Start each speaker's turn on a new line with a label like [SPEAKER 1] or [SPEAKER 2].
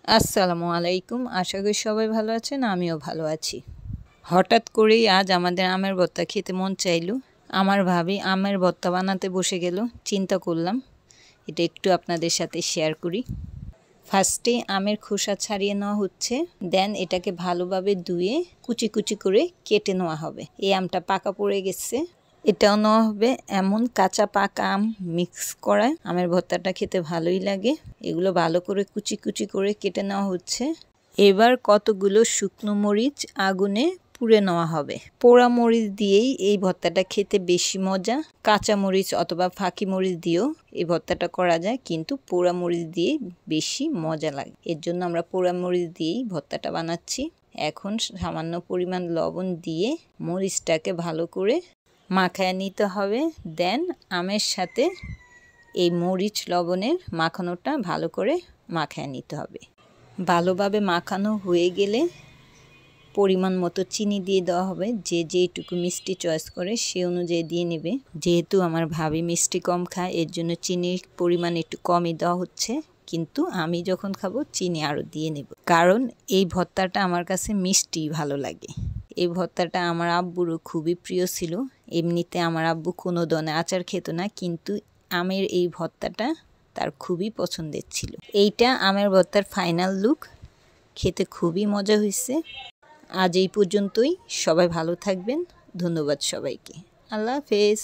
[SPEAKER 1] আসসালামু আলাইকুম। আশা করি সবাই ভালো আছেন, আমিও ভালো আছি। হঠাৎ করেই আজ আমাদের আমের ভর্তা খেতে মন চাইলো। আমার ভাবি আমের ভর্তা বানাতে বসে গেল। চিন্তা করলাম এটা একটু আপনাদের সাথে শেয়ার করি। ফার্স্টে আমের খোসা ছাড়িয়ে নেওয়া হচ্ছে, দেন এটাকে ভালোভাবে ধুয়ে কুচি কুচি করে কেটে নেওয়া হবে। এই আমটা পাকা পড়ে গেছে, এটাও নেওয়া হবে। এমন কাঁচা পাকা আম মিক্স করা আমের ভর্তাটা খেতে ভালোই লাগে। এগুলো ভালো করে কুচি কুচি করে কেটে নেওয়া হচ্ছে। এবার কতগুলো শুকনো মরিচ আগুনে পুড়ে নেওয়া হবে। পোড়া মরিচ দিয়েই এই ভর্তাটা খেতে বেশি মজা। কাঁচা মরিচ অথবা ফাঁকি মরিচ দিয়েও এই ভর্তাটা করা যায়, কিন্তু পোড়া মরিচ দিয়েই বেশি মজা লাগে। এর জন্য আমরা পোড়া মরিচ দিয়েই ভর্তাটা বানাচ্ছি। এখন সামান্য পরিমাণ লবণ দিয়ে মরিচটাকে ভালো করে মাখায় নিতে হবে। দেন আমের সাথে এই মরিচ লবণের মাখানোটা ভালো করে মাখায় নিতে হবে। ভালোভাবে মাখানো হয়ে গেলে পরিমাণ মতো চিনি দিয়ে দেওয়া হবে। যে যেটুকু মিষ্টি চয়েস করে সে অনুযায়ী দিয়ে নেবে। যেহেতু আমার ভাবি মিষ্টি কম খায়, এর জন্য চিনির পরিমাণ একটু কমই দেওয়া হচ্ছে, কিন্তু আমি যখন খাবো চিনি আরও দিয়ে নেব, কারণ এই ভর্তাটা আমার কাছে মিষ্টি ভালো লাগে। এই ভর্তাটা আমার আব্বুরও খুবই প্রিয় ছিল। এমনিতে আমার আব্বু কোনো ধরনের আচার খেত না, কিন্তু আমের এই ভর্তাটা তার খুবই পছন্দের ছিল। এইটা আমের ভর্তার ফাইনাল লুক। খেতে খুবই মজা হয়েছে। আজ এই পর্যন্তই। সবাই ভালো থাকবেন। ধন্যবাদ সবাইকে। আল্লাহ হাফেজ।